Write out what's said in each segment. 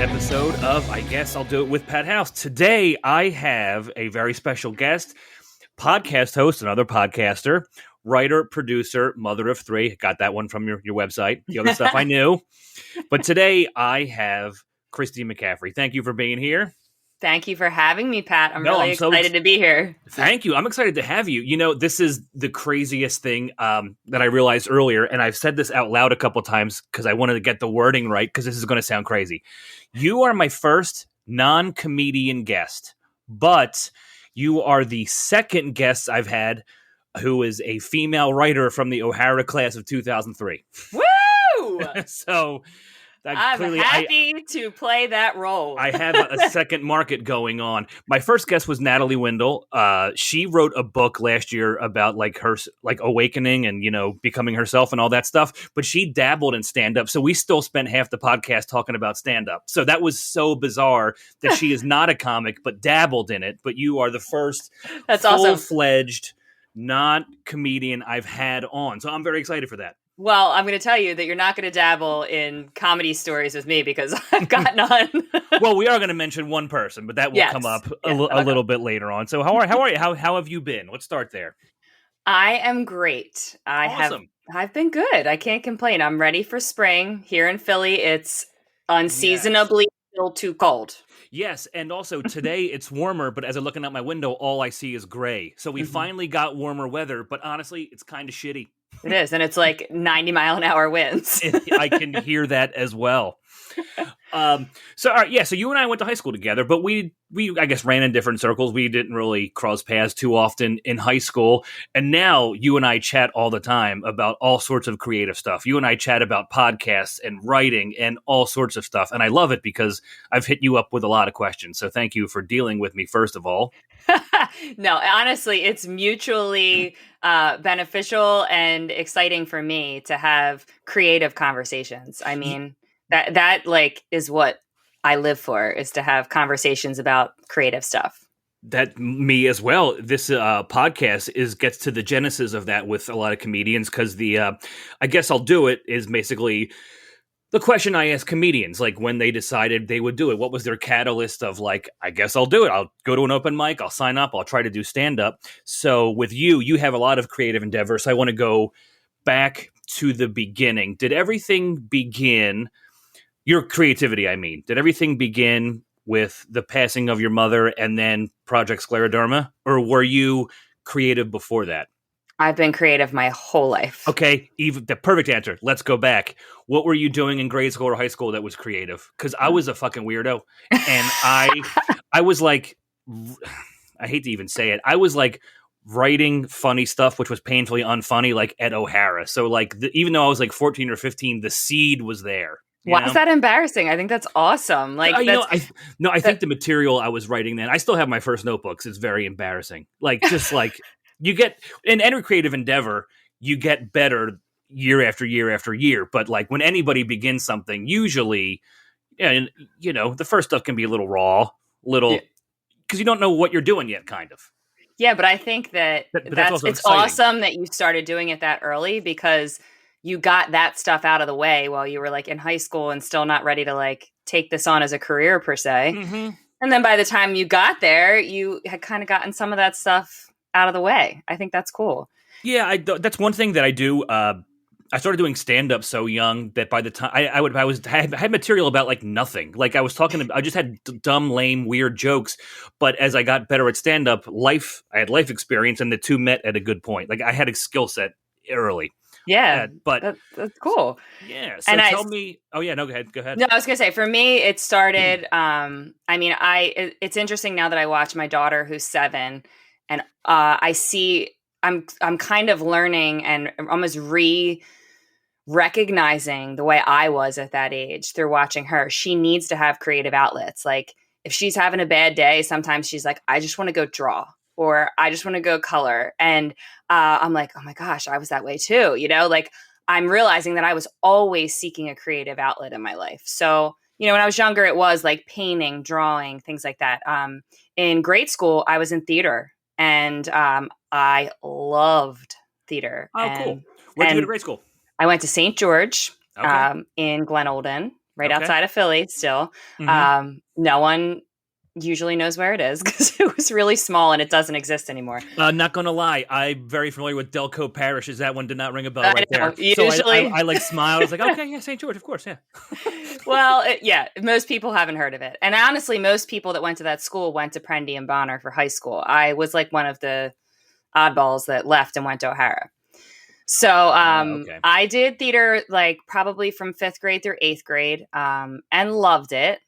episode of I Guess I'll Do It with Pat House. Today, I have a very special guest, podcast host, another podcaster, writer, producer, mother of three. Got that one from your website. The other stuff I knew. But today, I have Christy McCaffery. Thank you for being here. Thank you for having me, Pat. I'm really excited to be here. Thank you. I'm excited to have you. You know, this is the craziest thing that I realized earlier, and I've said this out loud a couple times because I wanted to get the wording right because this is going to sound crazy. You are my first non-comedian guest, but you are the second guest I've had who is a female writer from the O'Hara class of 2003. Woo! So... I'm happy to play that role. I have a second market going on. My first guest was Natalie Windle. She wrote a book last year about her awakening and, becoming herself and all that stuff. But she dabbled in stand-up. So we still spent half the podcast talking about stand-up. So that was so bizarre that she is not a comic, but dabbled in it. But you are the first full-fledged non-comedian I've had on. So I'm very excited for that. Well, I'm going to tell you that you're not going to dabble in comedy stories with me because I've got none. Well, we are going to mention one person, but that will come up a little bit later on. So how are you? How have you been? Let's start there. I am great. Awesome. I've been good. I can't complain. I'm ready for spring. Here in Philly, it's unseasonably still too cold. Yes, and also today it's warmer, but as I'm looking out my window, all I see is gray. So we finally got warmer weather, but honestly, it's kind of shitty. It is, and it's like 90-mile-an-hour winds. I can hear that as well. So you and I went to high school together, but we I guess ran in different circles. We didn't really cross paths too often in high school. And now you and I chat all the time about all sorts of creative stuff. You and I chat about podcasts and writing and all sorts of stuff. And I love it because I've hit you up with a lot of questions. So thank you for dealing with me, first of all. No, honestly, it's mutually beneficial and exciting for me to have creative conversations. I mean, that is what I live for, is to have conversations about creative stuff. That me as well. This podcast gets to the genesis of that with a lot of comedians because I Guess I'll Do It is basically the question I ask comedians, like when they decided they would do it. What was their catalyst of I guess I'll do it. I'll go to an open mic. I'll sign up. I'll try to do stand up. So with you have a lot of creative endeavors. So I want to go back to the beginning. Did everything begin? Your creativity, I mean. Did everything begin with the passing of your mother and then Project Scleroderma? Or were you creative before that? I've been creative my whole life. Okay, even the perfect answer. Let's go back. What were you doing in grade school or high school that was creative? Because I was a fucking weirdo. And I was like, I hate to even say it. I was like writing funny stuff, which was painfully unfunny, at O'Hara. So even though I was 14 or 15, the seed was there. Why is that embarrassing? I think that's awesome. I think the material I was writing then, I still have my first notebooks. It's very embarrassing. You get in any creative endeavor, you get better year after year after year. But when anybody begins something, usually, the first stuff can be a little raw, because you don't know what you're doing yet, kind of. Yeah, but I think that it's awesome that you started doing it that early because you got that stuff out of the way while you were in high school and still not ready to take this on as a career per se. Mm-hmm. And then by the time you got there, you had kind of gotten some of that stuff out of the way. I think that's cool. Yeah, that's one thing that I do. I started doing stand-up so young that by the time I had material about nothing. I just had dumb, lame, weird jokes. But as I got better at stand-up, I had life experience, and the two met at a good point. I had a skill set early. Yeah, but that's cool. Yeah. So tell me. Oh yeah, no, go ahead. No, I was gonna say for me, it started. It's interesting now that I watch my daughter who's 7, and I see I'm kind of learning and almost recognizing the way I was at that age through watching her. She needs to have creative outlets. If she's having a bad day, sometimes she's like, I just want to go draw. Or I just want to go color. And I'm like, oh my gosh, I was that way too. I'm realizing that I was always seeking a creative outlet in my life. So, when I was younger, it was painting, drawing, things like that. In grade school, I was in theater and I loved theater. Oh, cool. Where'd you go to grade school? I went to St. George in Glen Olden. right Okay. outside of Philly still. Mhm. No one usually knows where it is because it was really small and it doesn't exist anymore. Not gonna lie, I'm very familiar with Delco Parish. Is that one did not ring a bell I right know, there. So usually. I like smiled. I was like, okay, yeah, St. George, of course, yeah. Well, yeah, most people haven't heard of it. And honestly, most people that went to that school went to Prendy and Bonner for high school. I was like one of the oddballs that left and went to O'Hara. So Okay. I did theater like probably from 5th grade through 8th grade and loved it.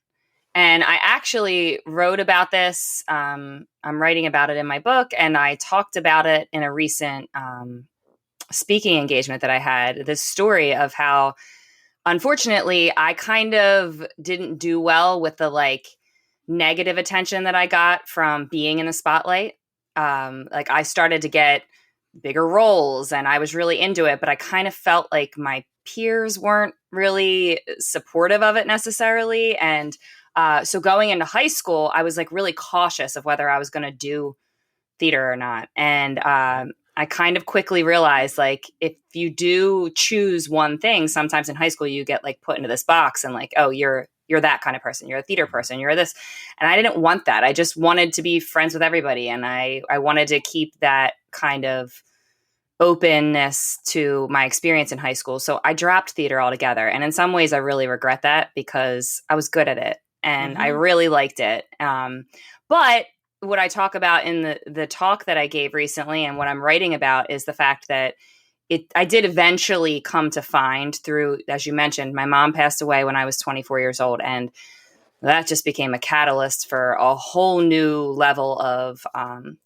And I actually wrote about this. I'm writing about it in my book, and I talked about it in a recent speaking engagement that I had. This story of how, unfortunately, I kind of didn't do well with the like negative attention that I got from being in the spotlight. Like I started to get bigger roles and I was really into it, but I kind of felt like my peers weren't really supportive of it necessarily. And so going into high school, I was like really cautious of whether I was going to do theater or not. And I kind of quickly realized like if you do choose one thing, sometimes in high school you get like put into this box and like, oh, you're that kind of person. You're a theater person. You're this. And I didn't want that. I just wanted to be friends with everybody. And I wanted to keep that kind of openness to my experience in high school. So I dropped theater altogether. And in some ways I really regret that because I was good at it and I Mhm. really liked it. But what I talk about in the talk that I gave recently and what I'm writing about is the fact that I did eventually come to find through, as you mentioned, my mom passed away when I was 24 years old. And that just became a catalyst for a whole new level of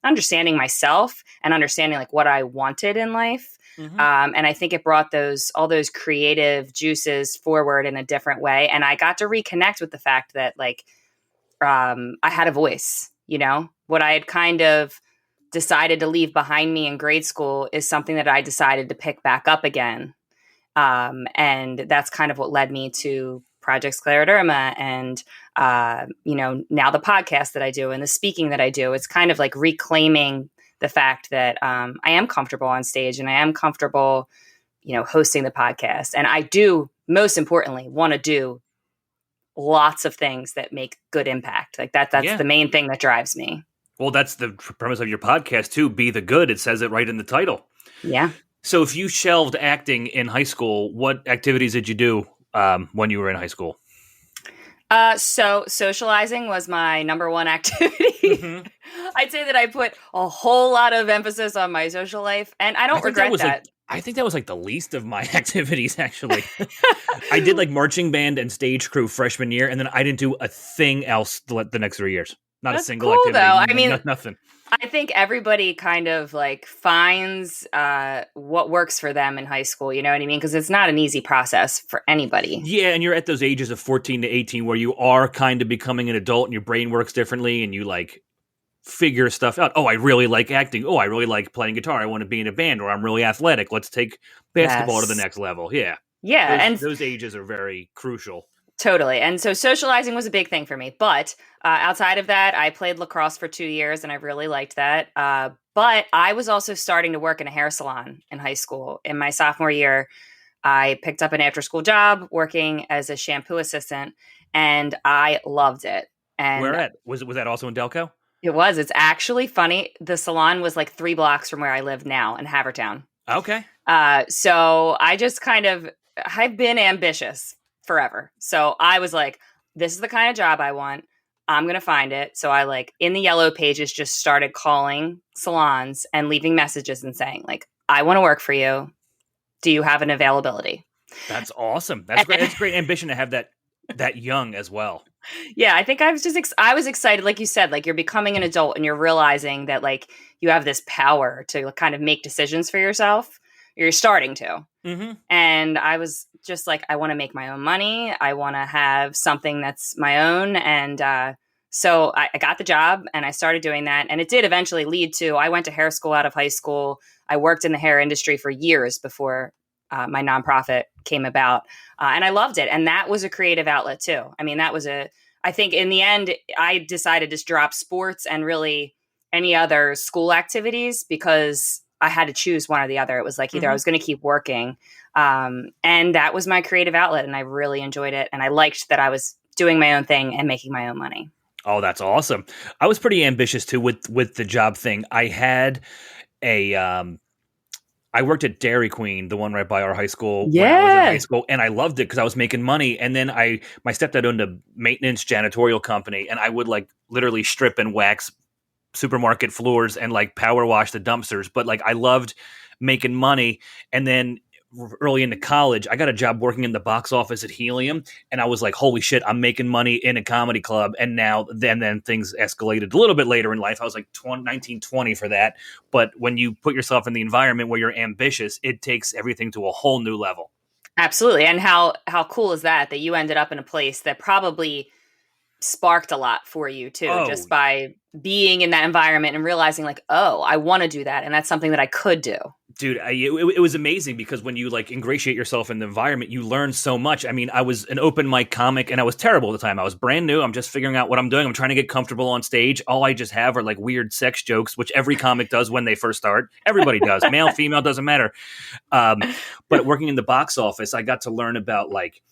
understanding myself and understanding like what I wanted in life. Mhm. And I think it brought all those creative juices forward in a different way. And I got to reconnect with the fact that like I had a voice, what I had kind of decided to leave behind me in grade school is something that I decided to pick back up again. And that's kind of what led me to Project Scleroderma and, now the podcast that I do and the speaking that I do. It's kind of like reclaiming the fact that I am comfortable on stage and I am comfortable, hosting the podcast. And I do, most importantly, want to do lots of things that make good impact. Like that's Yeah. the main thing that drives me. Well, that's the premise of your podcast too. Be the good. It says it right in the title. Yeah. So, if you shelved acting in high school, what activities did you do when you were in high school? So socializing was my number one activity. Mm-hmm. I'd say that I put a whole lot of emphasis on my social life, and I don't regret that. I think that was like the least of my activities, actually. I did like marching band and stage crew freshman year, and then I didn't do a thing else the next 3 years. Not a That's single cool, activity. though. I mean, nothing. I think everybody kind of like finds what works for them in high school. You know what I mean? Because it's not an easy process for anybody. Yeah, and you're at those ages of 14 to 18 where you are kind of becoming an adult and your brain works differently and you like figure stuff out. Oh, I really like acting. Oh, I really like playing guitar. I want to be in a band, or I'm really athletic. Let's take basketball to the Yes. next level. Yeah. Yeah, and Those ages are very crucial. totally. And so socializing was a big thing for me. But outside of that, I played lacrosse for 2 years and I really liked that. But I was also starting to work in a hair salon in high school. In my sophomore year, I picked up an after school job working as a shampoo assistant and I loved it. And Where at? Was that also in Delco? it's actually funny. The salon was like 3 blocks from where I live now in Havertown. Okay. So I just I've been ambitious forever. So I was like, this is the kind of job I want. I'm going to find it. So I like in the yellow pages just started calling salons and leaving messages and saying like, I want to work for you. Do you have an availability? That's awesome. That's great. It's great ambition to have that young as well. Yeah, I think I was I was excited. Like you said, like you're becoming an adult and you're realizing that like you have this power to kind of make decisions for yourself. You're starting to. Mm-hmm. And I was just like, I want to make my own money. I want to have something that's my own. And so I got the job and I started doing that. And it did eventually lead to, I went to hair school out of high school. I worked in the hair industry for years before my nonprofit came about. And I loved it. And that was a creative outlet too. I mean, I think in the end, I decided to drop sports and really any other school activities because I had to choose one or the other. It was like either I was going to keep working. And that was my creative outlet. And I really enjoyed it. And I liked that I was doing my own thing and making my own money. Oh, that's awesome. I was pretty ambitious too with the job thing. I had I worked at Dairy Queen, the one right by our high school when I was in high school, and I loved it because I was making money. And then my stepdad owned a maintenance janitorial company, and I would like literally strip and wax supermarket floors and like power wash the dumpsters. But like I loved making money. And then early into college, I got a job working in the box office at Helium, and I was like, holy shit, I'm making money in a comedy club. And now then things escalated a little bit later in life. I was like 19, 20 for that. But when you put yourself in the environment where you're ambitious, it takes everything to a whole new level. Absolutely. And how cool is that you ended up in a place that probably sparked a lot for you too, just by being in that environment and realizing like, oh, I want to do that. And that's something that I could do. Dude, it was amazing because when you like ingratiate yourself in the environment, you learn so much. I mean, I was an open mic comic and I was terrible at the time. I was brand new. I'm just figuring out what I'm doing. I'm trying to get comfortable on stage. All I just have are like weird sex jokes, which every comic does when they first start. Everybody does. Male, female, doesn't matter. But working in the box office, I got to learn about like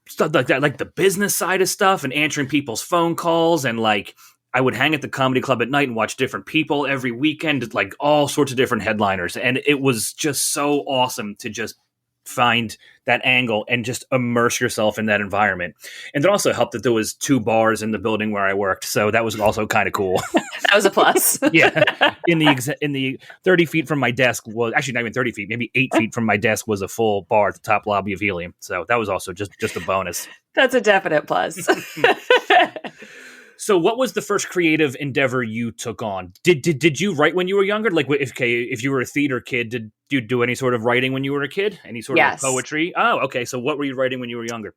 stuff like that, like the business side of stuff and answering people's phone calls. And like I would hang at the comedy club at night and watch different people every weekend, like all sorts of different headliners. And it was just so awesome to just find that angle and just immerse yourself in that environment. And it also helped that there was 2 bars in the building where I worked. So that was also kind of cool. That was a plus. Yeah. In the 30 feet from my desk was actually not even 30 feet, maybe 8 feet from my desk was a full bar at the top lobby of Helium. So that was also just a bonus. That's a definite plus. So what was the first creative endeavor you took on? Did you write when you were younger? Like if you were a theater kid, did you do any sort of writing when you were a kid? Any sort of poetry? Oh, okay. So what were you writing when you were younger?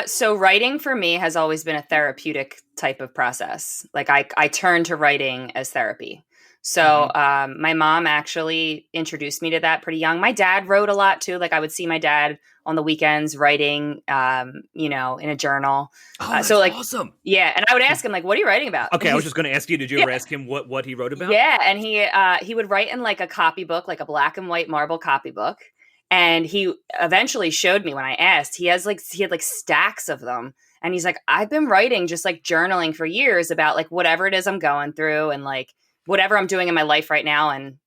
So writing for me has always been a therapeutic type of process. Like I turn to writing as therapy. So my mom actually introduced me to that pretty young. My dad wrote a lot too. Like I would see my dad on the weekends writing, in a journal. Oh, that's so like, awesome. Yeah. And I would ask him like, what are you writing about? Okay. I was just going to ask you, did you ever ask him what he wrote about? Yeah. And he would write in like a copybook, like a black and white marble copybook. And he eventually showed me when I asked, he had like stacks of them. And he's like, I've been writing, just like journaling for years about like whatever it is I'm going through and like whatever I'm doing in my life right now and,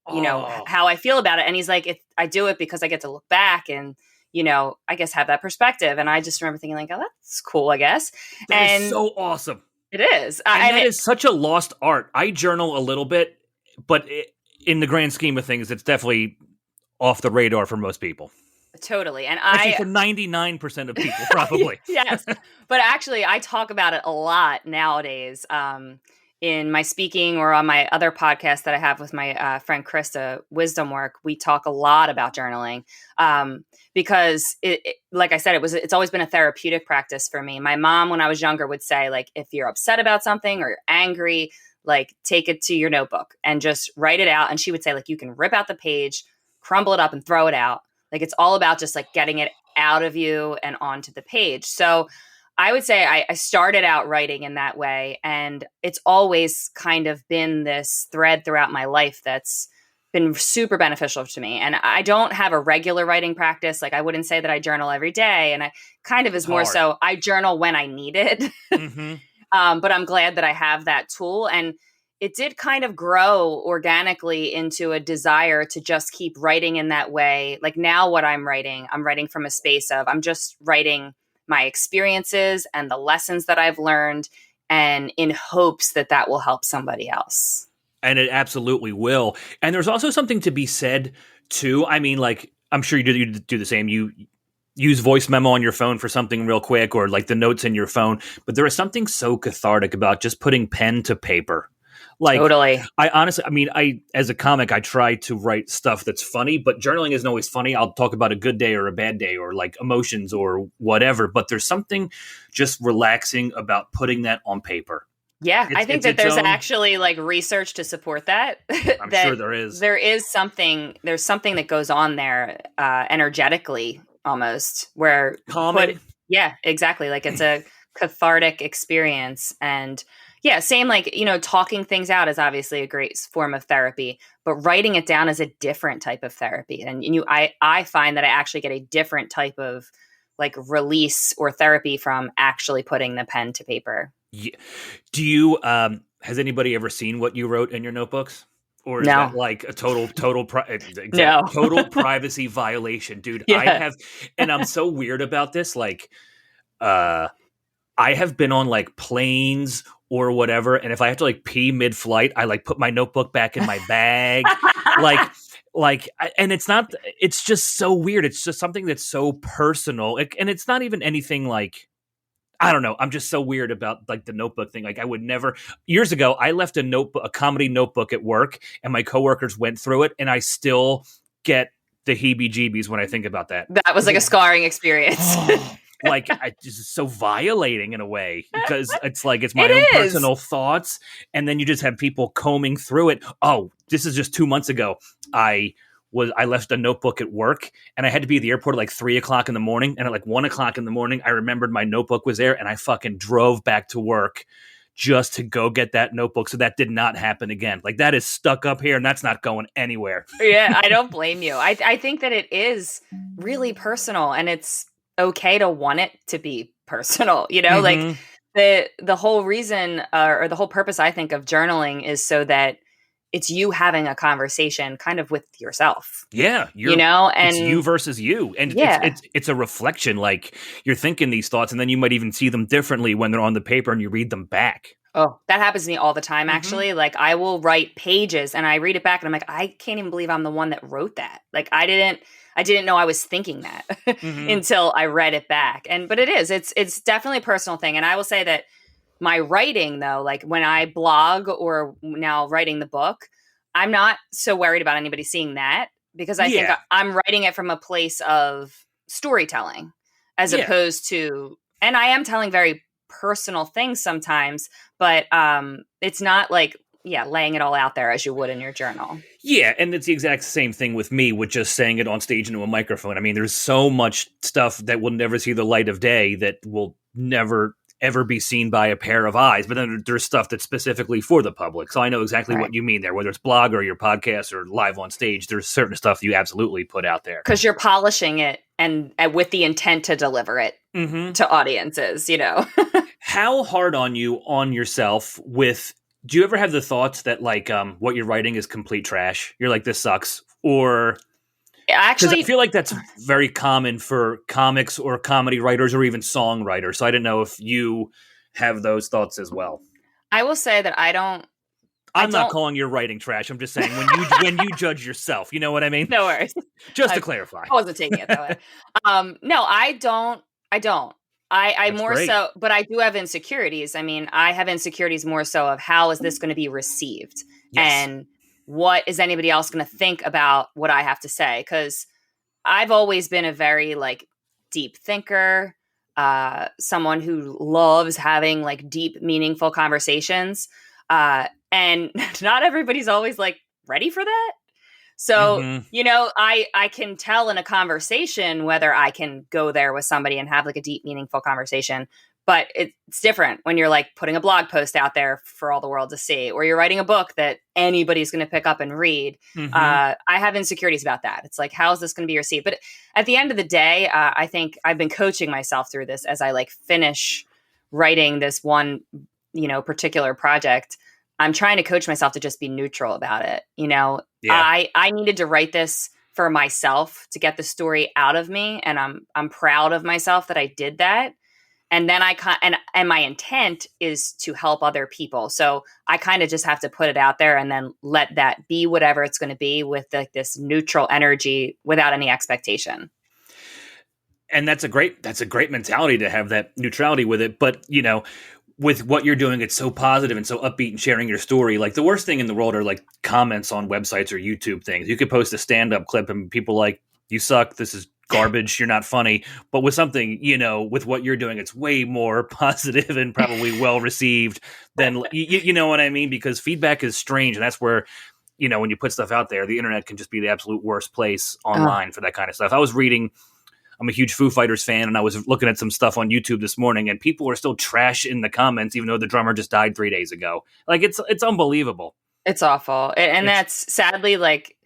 how I feel about it. And he's like, I do it because I get to look back and, I guess have that perspective. And I just remember thinking like, oh, that's cool, I guess. That is so awesome. It is. And that is such a lost art. I journal a little bit, but in the grand scheme of things, it's definitely off the radar for most people. Totally. And actually, for 99% of people, probably. Yes. But actually, I talk about it a lot nowadays in my speaking or on my other podcast that I have with my friend Krista, Wisdom Work. We talk a lot about journaling because, like I said, it's always been a therapeutic practice for me. My mom, when I was younger, would say, like, if you're upset about something or you're angry, like, take it to your notebook and just write it out. And she would say, like, you can rip out the page, crumble it up and throw it out. Like, it's all about just like getting it out of you and onto the page. So I would say I started out writing in that way. And it's always kind of been this thread throughout my life that's been super beneficial to me. And I don't have a regular writing practice. Like, I wouldn't say that I journal every day. And I kind of is more so I journal when I need it. Mm-hmm. But I'm glad that I have that tool. And it did kind of grow organically into a desire to just keep writing in that way. Like now what I'm writing from a space of I'm just writing my experiences and the lessons that I've learned and in hopes that that will help somebody else. And it absolutely will. And there's also something to be said too. I mean, like, I'm sure you do the same. You use voice memo on your phone for something real quick or like the notes in your phone. But there is something so cathartic about just putting pen to paper. Like, totally. I honestly, as a comic, I try to write stuff that's funny, but journaling isn't always funny. I'll talk about a good day or a bad day or like emotions or whatever, but there's something just relaxing about putting that on paper. Yeah, I think that there's actually like research to support that. I'm sure there is. There's something that goes on there energetically almost where calming. Yeah, exactly. Like it's a cathartic experience. And Yeah, same, like, talking things out is obviously a great form of therapy, but writing it down is a different type of therapy. And I find that I actually get a different type of like release or therapy from actually putting the pen to paper. Yeah. Do you has anybody ever seen what you wrote in your notebooks? Or is that No. like a total total No. total privacy violation, dude? I Yeah. have, and I'm so weird about this, like I have been on like planes or whatever, and if I have to like pee mid-flight, I like put my notebook back in my bag. And it's just so weird. It's just something that's so personal. And it's not even anything like, I don't know. I'm just so weird about like the notebook thing. Like I would never, years ago, I left a comedy notebook at work, and my coworkers went through it, and I still get the heebie-jeebies when I think about that. That was like a scarring experience. Like it's just so violating in a way, because it's like it's my It own is. personal thoughts, and then you just have people combing through it. Oh, this is just 2 months ago. I left a notebook at work, and I had to be at the airport at like 3:00 in the morning, and at like 1:00 in the morning, I remembered my notebook was there, and I fucking drove back to work just to go get that notebook. So that did not happen again. Like that is stuck up here, and that's not going anywhere. Yeah, I don't blame you. I think that it is really personal, and it's okay to want it to be personal, like the whole reason or the whole purpose, I think, of journaling is so that it's you having a conversation kind of with yourself. Yeah. And it's you versus you. And yeah. it's a reflection. Like you're thinking these thoughts, and then you might even see them differently when they're on the paper and you read them back. Oh, that happens to me all the time, actually. Like I will write pages and I read it back and I'm like, I can't even believe I'm the one that wrote that. Like I didn't know I was thinking that until I read it back. But it's definitely a personal thing. And I will say that my writing, though, like when I blog or now writing the book, I'm not so worried about anybody seeing that, because I think I'm writing it from a place of storytelling as opposed to, and I am telling very personal things sometimes, but it's not like, laying it all out there as you would in your journal. Yeah, and it's the exact same thing with me with just saying it on stage into a microphone. I mean, there's so much stuff that will never see the light of day that will never ever be seen by a pair of eyes. But then there's stuff that's specifically for the public. So I know exactly what you mean there, whether it's blog or your podcast or live on stage. There's certain stuff you absolutely put out there. Because you're polishing it and with the intent to deliver it to audiences, How hard on yourself do you ever have the thoughts that like what you're writing is complete trash? You're like, this sucks? Or actually, I feel like that's very common for comics or comedy writers or even songwriters. So I didn't know if you have those thoughts as well. I will say that I don't. I'm not calling your writing trash. I'm just saying when you judge yourself, you know what I mean? No worries. Just to clarify. I wasn't taking it that way. No, I don't. I more great. So, but I do have insecurities. I mean, I have insecurities more so of how is this going to be received, and what is anybody else going to think about what I have to say? Because I've always been a very like deep thinker, someone who loves having like deep, meaningful conversations, and not everybody's always like ready for that. So, I can tell in a conversation whether I can go there with somebody and have like a deep, meaningful conversation. But it's different when you're like putting a blog post out there for all the world to see, or you're writing a book that anybody's going to pick up and read. I have insecurities about that. It's like, how is this going to be received? But at the end of the day, I think I've been coaching myself through this as I like finish writing this one, particular project. I'm trying to coach myself to just be neutral about it. I needed to write this for myself to get the story out of me. And I'm proud of myself that I did that. And then and my intent is to help other people. So I kind of just have to put it out there and then let that be whatever it's going to be with like this neutral energy without any expectation. And that's a great mentality to have that neutrality with it. But, with what you're doing, it's so positive and so upbeat and sharing your story. Like the worst thing in the world are like comments on websites or YouTube things. You could post a stand-up clip and people like, you suck. This is garbage. You're not funny. But with something, with what you're doing, it's way more positive and probably well received than, you know what I mean? Because feedback is strange. And that's where, when you put stuff out there, the internet can just be the absolute worst place online for that kind of stuff. I was reading I'm a huge Foo Fighters fan, and I was looking at some stuff on YouTube this morning, and people are still trash in the comments, even though the drummer just died 3 days ago. Like, it's unbelievable. It's awful. And that's sadly like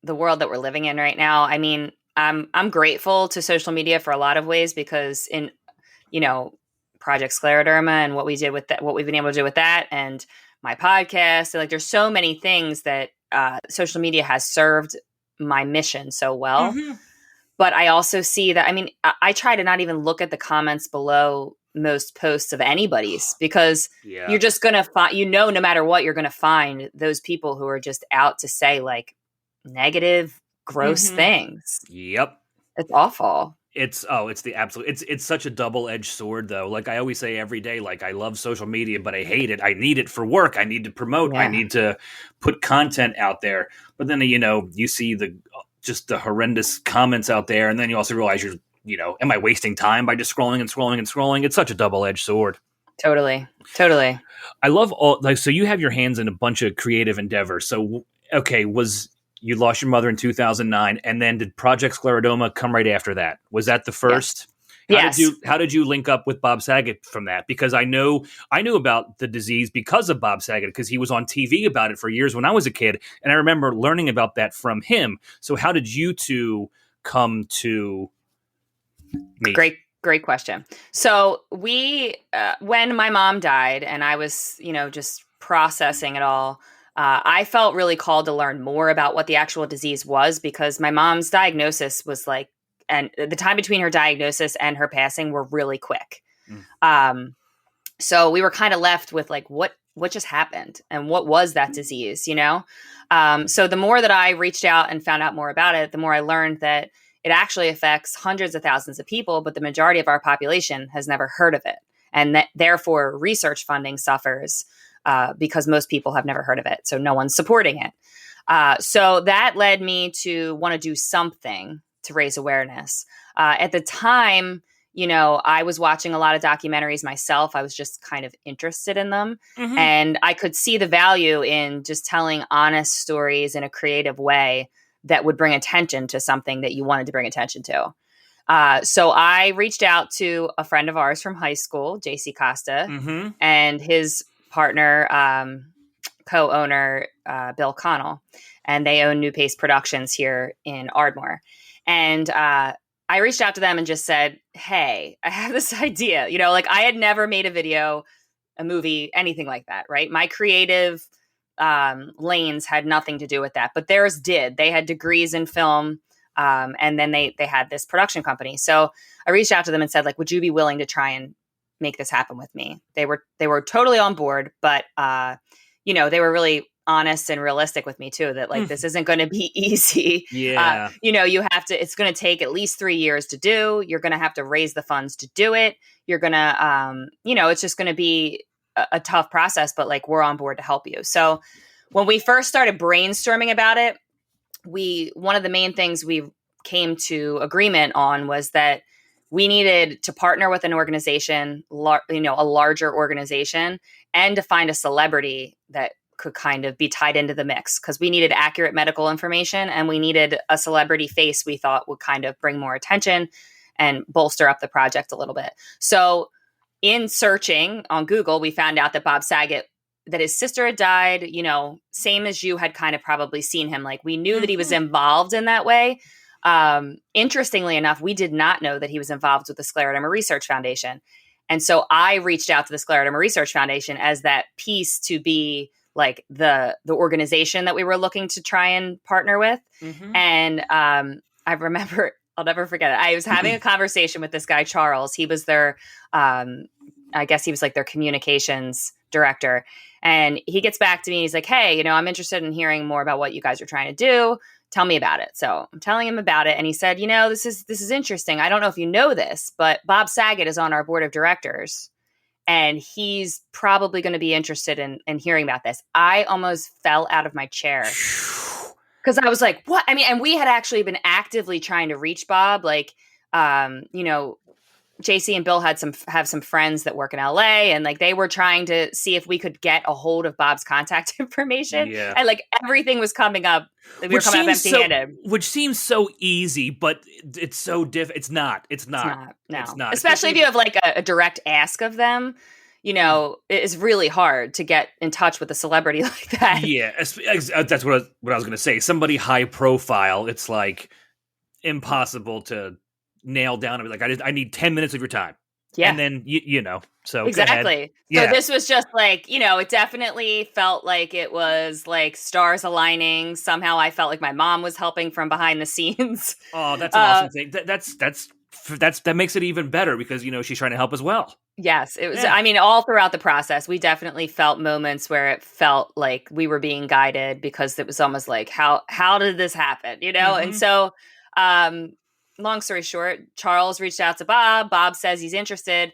the world that we're living in right now. I mean, I'm grateful to social media for a lot of ways because in, Project Scleroderma and what we did with that, what we've been able to do with that, and my podcast, and like there's so many things that social media has served my mission so well. Mm-hmm. But I also see that, I mean, I try to not even look at the comments below most posts of anybody's because you're just going to find, no matter what, you're going to find those people who are just out to say like negative, gross things. Yep. It's awful. It's the absolute, it's such a double-edged sword though. Like I always say every day, like I love social media, but I hate it. I need it for work. I need to promote. I need to put content out there. But then, you see just the horrendous comments out there. And then you also realize am I wasting time by just scrolling and scrolling and scrolling? It's such a double-edged sword. Totally. I love so you have your hands in a bunch of creative endeavors. So, okay, you lost your mother in 2009, and then did Project Scleroderma come right after that? Was that the first? Yes. How did you link up with Bob Saget from that? Because I knew about the disease because of Bob Saget, because he was on TV about it for years when I was a kid, and I remember learning about that from him. So how did you two come to meet? Great question. So we, when my mom died, and I was, just processing it all. I felt really called to learn more about what the actual disease was because my mom's diagnosis was like, and the time between her diagnosis and her passing were really quick. So we were kind of left with like, what just happened and what was that disease, So the more that I reached out and found out more about it, the more I learned that it actually affects hundreds of thousands of people, but the majority of our population has never heard of it. And that therefore research funding suffers because most people have never heard of it. So no one's supporting it. So that led me to want to do something to raise awareness. At the time, I was watching a lot of documentaries myself. I was just kind of interested in them. And I could see the value in just telling honest stories in a creative way that would bring attention to something that you wanted to bring attention to. So I reached out to a friend of ours from high school, JC Costa, and his partner, co-owner, Bill Connell, and they own New Pace Productions here in Ardmore. And I reached out to them and just said, hey, I have this idea, like I had never made a video, a movie, anything like that, right? My creative lanes had nothing to do with that, but theirs did. They had degrees in film, and then they had this production company. So I reached out to them and said, like, would you be willing to try and make this happen with me? They were totally on board, but they were really honest and realistic with me too, that like, this isn't going to be easy. You have to, it's going to take at least 3 years to do. You're going to have to raise the funds to do it. You're going to, it's just going to be a tough process, but like, we're on board to help you. So when we first started brainstorming about it, one of the main things we came to agreement on was that we needed to partner with an organization, a larger organization, and to find a celebrity that could kind of be tied into the mix, because we needed accurate medical information and we needed a celebrity face we thought would kind of bring more attention and bolster up the project a little bit. So in searching on Google, we found out that Bob Saget, that his sister had died, same as you had kind of probably seen him. Like we knew that he was involved in that way. Interestingly enough, we did not know that he was involved with the Scleroderma Research Foundation. And so I reached out to the Scleroderma Research Foundation as that piece to be like the organization that we were looking to try and partner with. And I remember, I'll never forget it. I was having a conversation with this guy, Charles. He was their, I guess he was like their communications director. And he gets back to me. He's like, hey, I'm interested in hearing more about what you guys are trying to do. Tell me about it. So I'm telling him about it. And he said, this is interesting. I don't know if you know this, but Bob Saget is on our board of directors. And he's probably going to be interested in hearing about this. I almost fell out of my chair because I was like, what? I mean, and we had actually been actively trying to reach Bob. Like, JC and Bill have some friends that work in LA, and like they were trying to see if we could get a hold of Bob's contact information. Yeah. And like everything was coming up. Like, we were coming up empty-handed. Which seems so easy, but it's so it's not. It's not. No. It's not. Especially if you have like a direct ask of them. You know, it's really hard to get in touch with a celebrity like that. Yeah, that's what I was going to say. Somebody high profile, it's like impossible to nail down and be like, I need 10 minutes of your time. Yeah. And then, you know, so exactly. Yeah. So this was just like, you know, it definitely felt like it was like stars aligning. Somehow I felt like my mom was helping from behind the scenes. Oh, that's an awesome thing. That makes it even better because, you know, she's trying to help as well. Yes, it was. Yeah. I mean, all throughout the process, we definitely felt moments where it felt like we were being guided because it was almost like, how did this happen? You know? And so, long story short, Charles reached out to Bob. Bob says he's interested.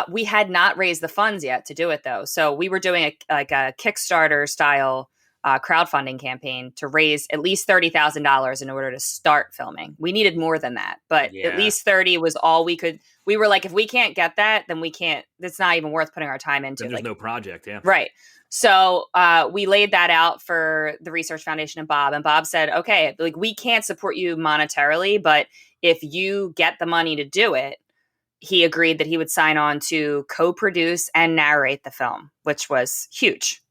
We had not raised the funds yet to do it, though. So we were doing a Kickstarter style crowdfunding campaign to raise at least $30,000 in order to start filming. We needed more than that, but at least 30 was all we could. We were like, if we can't get that, then we can't. It's not even worth putting our time into. Then there's no project, yeah. Right. So we laid that out for the Research Foundation and Bob said, okay, like we can't support you monetarily, but if you get the money to do it, he agreed that he would sign on to co-produce and narrate the film, which was huge.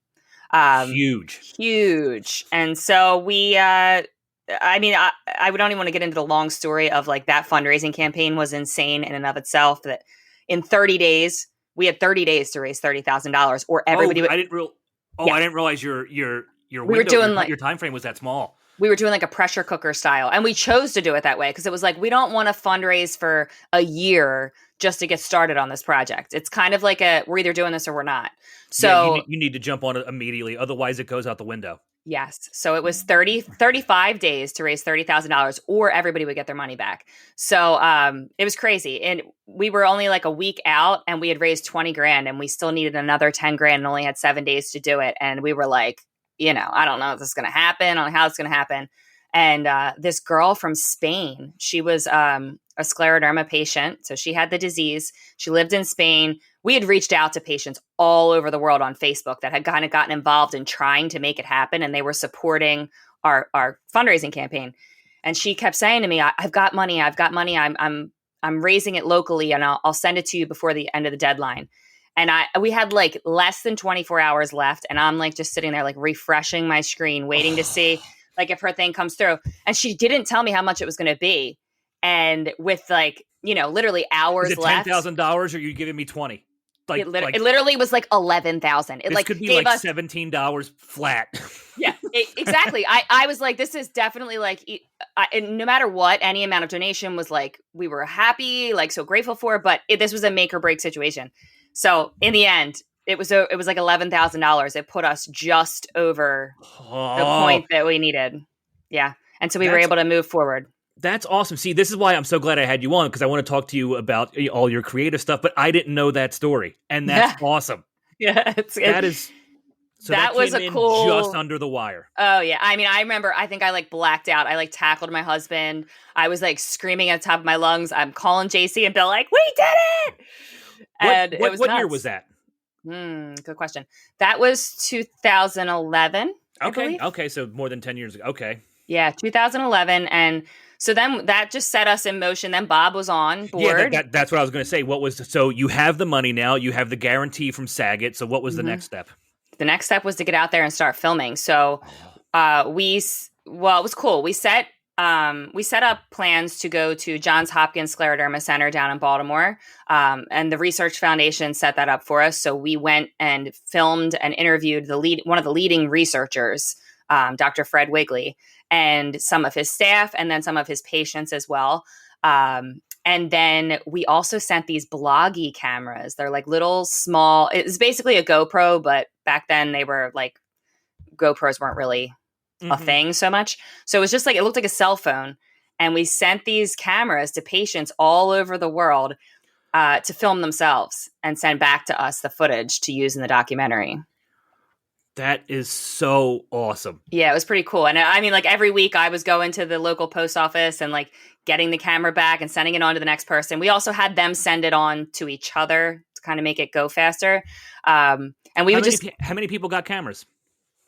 Huge. And so we, I don't even want to get into the long story of like that fundraising campaign was insane in and of itself, that in 30 days, we had 30 days to raise $30,000 or everybody would. I didn't realize your we were doing your time frame was that small. We were doing like a pressure cooker style, and we chose to do it that way because it was like, we don't want to fundraise for a year just to get started on this project. It's kind of like we're either doing this or we're not. So you need to jump on it immediately. Otherwise it goes out the window. Yes. So it was 35 days to raise $30,000 or everybody would get their money back. So it was crazy. And we were only like a week out and we had raised 20 grand and we still needed another 10 grand and only had 7 days to do it. And we were like, you know, I don't know if this is going to happen. I don't know how it's going to happen. And this girl from Spain, she was a scleroderma patient. So she had the disease. She lived in Spain. We had reached out to patients all over the world on Facebook that had kind of gotten involved in trying to make it happen. And they were supporting our fundraising campaign. And she kept saying to me, I've got money. I'm raising it locally and I'll send it to you before the end of the deadline. And we had like less than 24 hours left. And I'm like just sitting there, like refreshing my screen, waiting to see like if her thing comes through. And she didn't tell me how much it was going to be. And with like, you know, literally hours Is it left. $10,000 or are you giving me 20? Like, it literally was like 11,000. It like could be gave like us $17 flat. Yeah, exactly. I was like, this is definitely like, no matter what, any amount of donation was like, we were happy, like so grateful for, but this was a make or break situation. So in the end, it was like $11,000. It put us just over the point that we needed. Yeah. And so we were able to move forward. That's awesome. See, this is why I'm so glad I had you on, because I want to talk to you about all your creative stuff, but I didn't know that story. And that's awesome. Yeah. That was a cool, just under the wire. Oh yeah. I mean, I remember, I think I like blacked out. I like tackled my husband. I was like screaming at the top of my lungs. I'm calling JC and Bill like, we did it. And what year was that? Good question. That was 2011. Okay. So more than 10 years ago. Okay. Yeah. 2011. And so then that just set us in motion. Then Bob was on board. Yeah, that's what I was going to say. So you have the money now, you have the guarantee from Saget. So what was the next step? The next step was to get out there and start filming. So it was cool. We set up plans to go to Johns Hopkins Scleroderma Center down in Baltimore. And the Research Foundation set that up for us. So we went and filmed and interviewed one of the leading researchers, Dr. Fred Wigley, and some of his staff, and then some of his patients as well. And then we also sent these bloggy cameras. They're like little small, it's basically a GoPro, but back then they were like, GoPros weren't really a thing so much. So it was just like, it looked like a cell phone. And we sent these cameras to patients all over the world to film themselves and send back to us the footage to use in the documentary. That is so awesome. Yeah, it was pretty cool. And I mean, like every week I was going to the local post office and like getting the camera back and sending it on to the next person. We also had them send it on to each other to kind of make it go faster. And we how many people got cameras?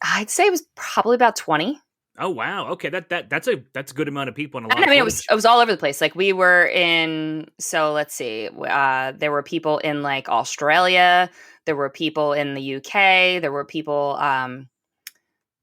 I'd say it was probably about 20. Oh wow! Okay, that's a good amount of people and a lot. I mean, it was all over the place. Like we were in. So let's see. There were people in like Australia. There were people in the UK. There were people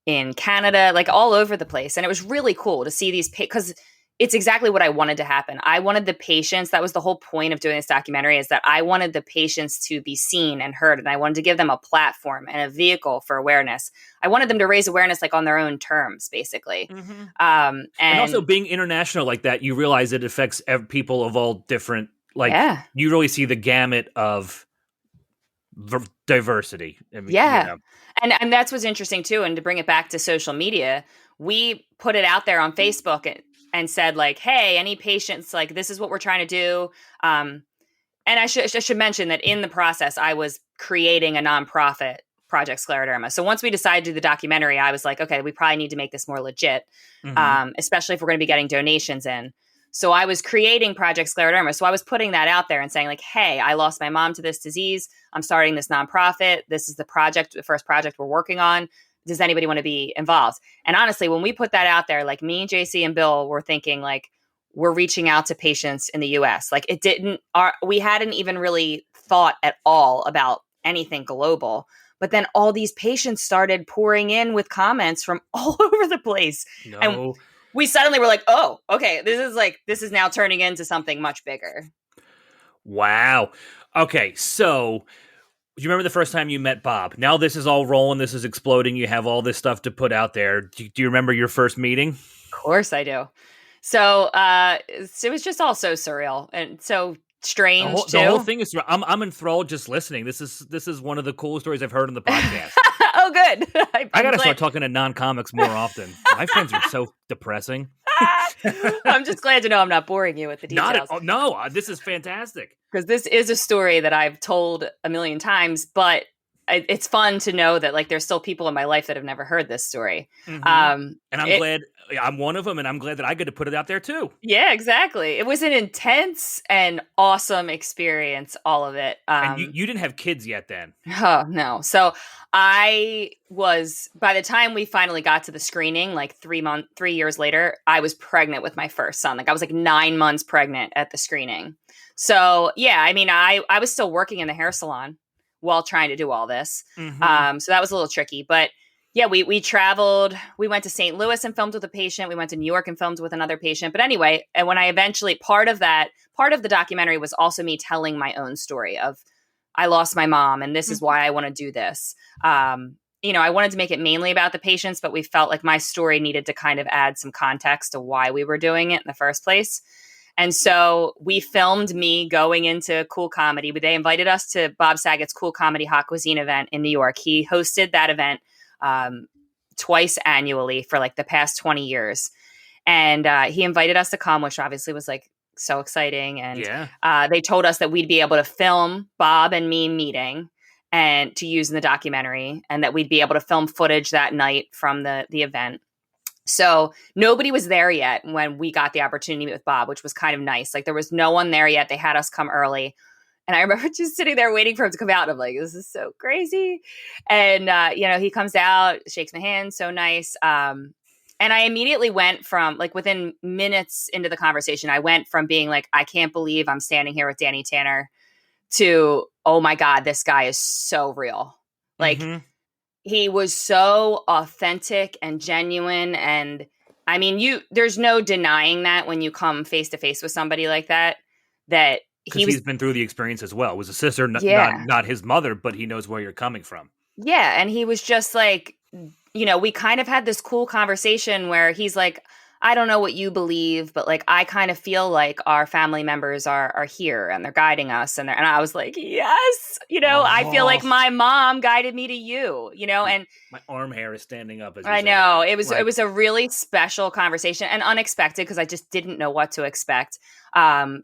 in Canada. Like all over the place, and it was really cool to see these because it's exactly what I wanted to happen. I wanted the patients. That was the whole point of doing this documentary, is that I wanted the patients to be seen and heard, and I wanted to give them a platform and a vehicle for awareness. I wanted them to raise awareness like on their own terms, basically. And also being international like that, you realize it affects people of all different, like you really see the gamut of diversity. I mean, And that's what's interesting too. And to bring it back to social media, we put it out there on Facebook and said like, hey, any patients, like this is what we're trying to do. And I should mention that in the process, I was creating a nonprofit, Project Scleroderma. So once we decided to do the documentary, I was like, okay, we probably need to make this more legit, especially if we're going to be getting donations in. So I was creating Project Scleroderma. So I was putting that out there and saying like, hey, I lost my mom to this disease. I'm starting this nonprofit. This is the first project we're working on. Does anybody want to be involved? And honestly, when we put that out there, like me, JC, and Bill were thinking like, we're reaching out to patients in the US. Like we hadn't even really thought at all about anything global. But then all these patients started pouring in with comments from all over the place. No. And we suddenly were like, oh, okay, this is now turning into something much bigger. Wow. Okay, so do you remember the first time you met Bob? Now this is all rolling. This is exploding. You have all this stuff to put out there. Do you remember your first meeting? Of course I do. So it was just all so surreal and so strange too. The whole thing is, I'm enthralled just listening. This is one of the coolest stories I've heard on the podcast. Oh, good. I got to start talking to non-comics more often. My friends are so depressing. I'm just glad to know I'm not boring you with the details. No, this is fantastic. Because this is a story that I've told a million times, but it's fun to know that like there's still people in my life that have never heard this story. And I'm glad I'm one of them, and I'm glad that I get to put it out there too. Yeah, exactly. It was an intense and awesome experience, all of it. And you didn't have kids yet then. Oh, no. So I was, by the time we finally got to the screening, like 3 years later, I was pregnant with my first son. Like I was like 9 months pregnant at the screening. So yeah, I mean, I was still working in the hair salon while trying to do all this. So that was a little tricky, but yeah, we traveled, we went to St. Louis and filmed with a patient. We went to New York and filmed with another patient. But anyway, and when I eventually, part of the documentary was also me telling my own story of, I lost my mom and this is why I want to do this. I wanted to make it mainly about the patients, but we felt like my story needed to kind of add some context to why we were doing it in the first place. And so we filmed me going into Cool Comedy. They invited us to Bob Saget's Cool Comedy Hot Cuisine event in New York. He hosted that event twice annually for like the past 20 years. And he invited us to come, which obviously was like so exciting. And they told us that we'd be able to film Bob and me meeting and to use in the documentary, and that we'd be able to film footage that night from the event. So nobody was there yet when we got the opportunity to meet with Bob, which was kind of nice. Like there was no one there yet. They had us come early. And I remember just sitting there waiting for him to come out. And I'm like, this is so crazy. And, he comes out, shakes my hand. So nice. And I immediately went from like within minutes into the conversation, I went from being like, I can't believe I'm standing here with Danny Tanner to, oh my God, this guy is so real. Like he was so authentic and genuine. And I mean, there's no denying that when you come face to face with somebody like that he's been through the experience as well. It was a sister, not his mother, but he knows where you're coming from. Yeah. And he was just like, we kind of had this cool conversation where he's like, I don't know what you believe, but like, I kind of feel like our family members are here and they're guiding us. And I was like, yes, I feel like my mom guided me to you, and my arm hair is standing up. As I know it was a really special conversation and unexpected because I just didn't know what to expect. And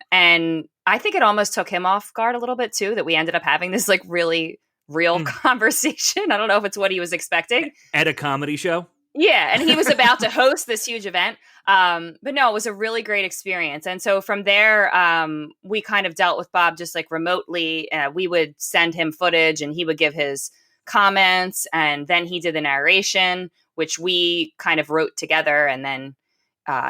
I think it almost took him off guard a little bit too, that we ended up having this like really real conversation. I don't know if it's what he was expecting at a comedy show. Yeah, and he was about to host this huge event. But no, it was a really great experience. And so from there, we kind of dealt with Bob just like remotely. We would send him footage and he would give his comments. And then he did the narration, which we kind of wrote together. And then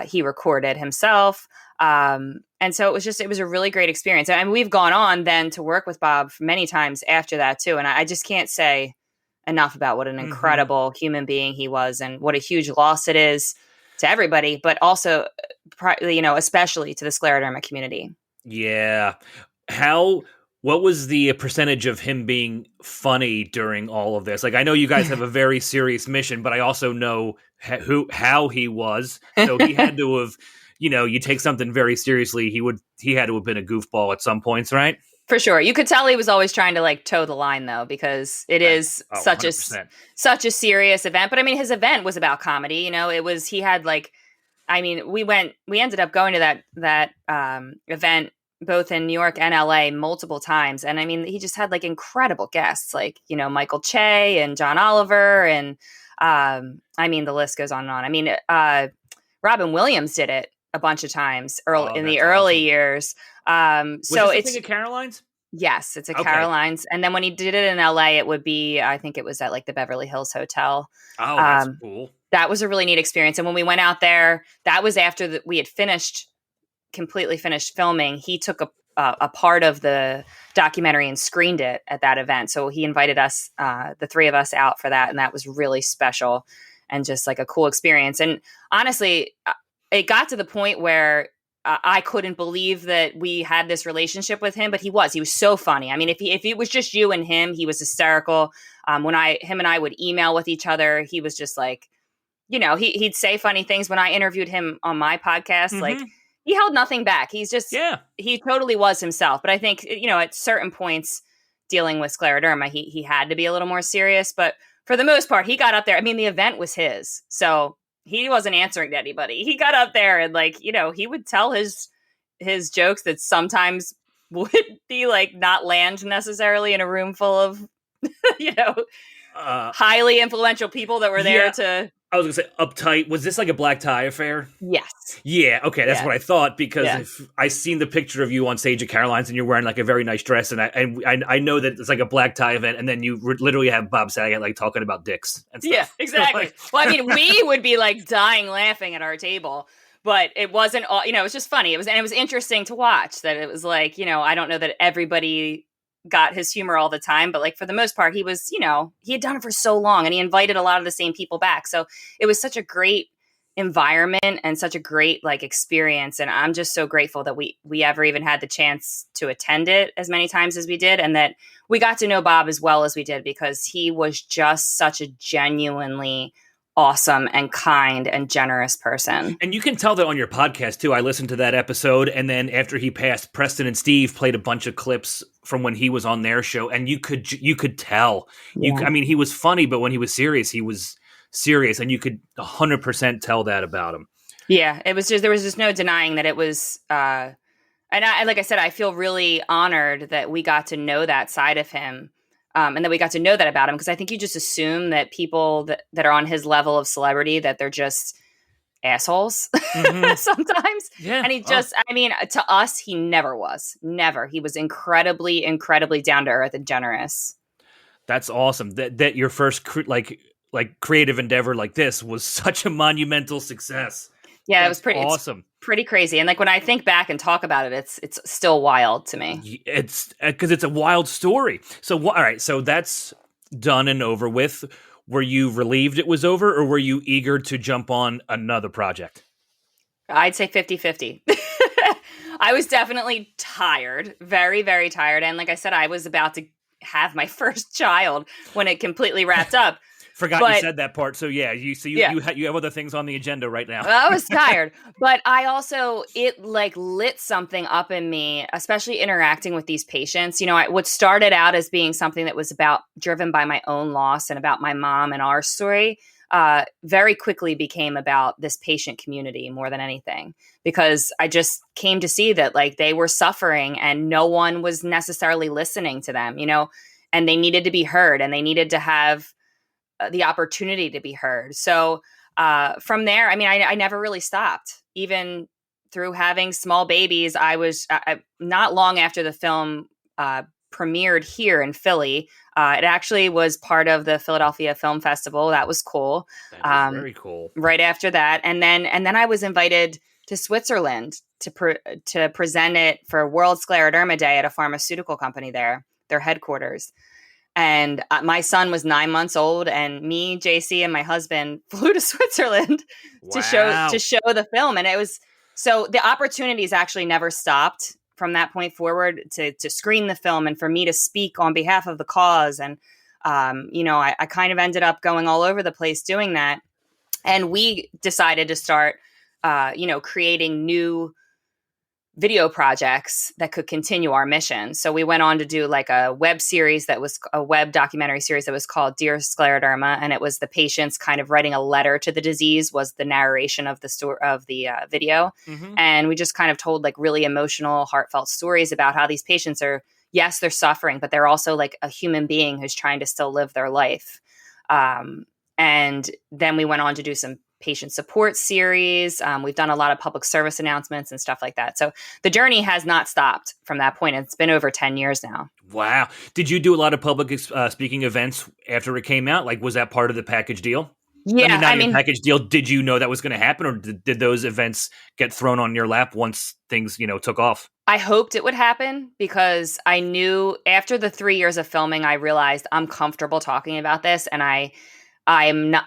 he recorded himself. And so it was a really great experience. And we've gone on then to work with Bob many times after that too. And I just can't say enough about what an incredible human being he was and what a huge loss it is to everybody, but also, especially to the scleroderma community. Yeah. What was the percentage of him being funny during all of this? Like, I know you guys have a very serious mission, but I also know how he was. So he had to have, you take something very seriously. He had to have been a goofball at some points, right? For sure. You could tell he was always trying to like toe the line though, because it is such 100%. such a serious event. But I mean, his event was about comedy. We ended up going to that event both in New York and LA multiple times. And I mean, he just had like incredible guests, like, Michael Che and John Oliver. And the list goes on and on. I mean, Robin Williams did it a bunch of times early years. Was so this it's a thing at Caroline's? Yes, it's at Caroline's. And then when he did it in LA, it would be, I think it was at like the Beverly Hills Hotel. Oh, that's cool. That was a really neat experience. And when we went out there, that was after we had completely finished filming. He took a part of the documentary and screened it at that event. So he invited us, the three of us, out for that. And that was really special and just like a cool experience. And honestly, it got to the point where I couldn't believe that we had this relationship with him, but he was so funny. I mean, if it was just you and him, he was hysterical. When him and I would email with each other, he was just like, he'd say funny things. When I interviewed him on my podcast, like he held nothing back. He's just, he totally was himself. But I think, at certain points dealing with scleroderma, he had to be a little more serious, but for the most part, he got up there. I mean, the event was his, so he wasn't answering to anybody. He got up there and he would tell his jokes that sometimes would be like not land necessarily in a room full of, highly influential people that were there to. I was going to say uptight. Was this like a black tie affair? Yes. Yeah. Okay. That's what I thought, because if I seen the picture of you on stage at Caroline's and you're wearing like a very nice dress, and I know that it's like a black tie event, and then you literally have Bob Saget like talking about dicks and stuff. Yeah, exactly. Well, I mean, we would be like dying laughing at our table, but it wasn't all, it was just funny. It was interesting to watch that. It was like, I don't know that everybody got his humor all the time, but like for the most part, he was, he had done it for so long and he invited a lot of the same people back. So it was such a great environment and such a great like experience. And I'm just so grateful that we ever even had the chance to attend it as many times as we did. And that we got to know Bob as well as we did, because he was just such a genuinely awesome and kind and generous person. And you can tell that on your podcast too. I listened to that episode, and then after he passed, Preston and Steve played a bunch of clips from when he was on their show, and you could tell. I mean, he was funny, but when he was serious, and you could 100% tell that about him. Yeah, it was just, there was just no denying that it was. And like I said, I feel really honored that we got to know that side of him. And that we got to know that about him, because I think you just assume that people that are on his level of celebrity, that they're just assholes sometimes. Yeah. And he just, I mean, to us, he never was. Never. He was incredibly, incredibly down to earth and generous. That's awesome. That your first creative endeavor like this was such a monumental success. Yeah, it was pretty awesome. Pretty crazy. And like when I think back and talk about it, it's still wild to me. It's because it's a wild story. So, all right. So that's done and over with. Were you relieved it was over, or were you eager to jump on another project? I'd say 50-50. I was definitely tired, very, very tired. And like I said, I was about to have my first child when it completely wrapped up. Forgot you said that part. So yeah, you have other things on the agenda right now. I was tired, but I also, it like lit something up in me, especially interacting with these patients. What started out as being something that was driven by my own loss and about my mom and our story, very quickly became about this patient community more than anything, because I just came to see that like they were suffering and no one was necessarily listening to them, and they needed to be heard, and they needed to have the opportunity to be heard. So from there, I mean, I never really stopped. Even through having small babies, I was not long after the film premiered here in Philly. It actually was part of the Philadelphia Film Festival. That was cool. That is very cool. Right after that, and then I was invited to Switzerland to present it for World Scleroderma Day at a pharmaceutical company there, their headquarters. And my son was 9 months old, and me, JC, and my husband flew to Switzerland to show the film. And it was so the opportunities actually never stopped from that point forward to screen the film and for me to speak on behalf of the cause. And I kind of ended up going all over the place doing that. And we decided to start, creating new video projects that could continue our mission. So we went on to do like a web documentary series that was called Dear Scleroderma. And it was the patients kind of writing a letter to the disease was the narration of the story of the video. Mm-hmm. And we just kind of told like really emotional, heartfelt stories about how these patients are, yes, they're suffering, but they're also like a human being who's trying to still live their life. And then we went on to do some patient support series. We've done a lot of public service announcements and stuff like that. So the journey has not stopped from that point. It's been over 10 years now. Wow. Did you do a lot of public speaking events after it came out? Like, was that part of the package deal? Yeah. I mean, package deal. Did you know that was going to happen, or did those events get thrown on your lap once things, took off? I hoped it would happen because I knew after the 3 years of filming, I realized I'm comfortable talking about this. And I'm not,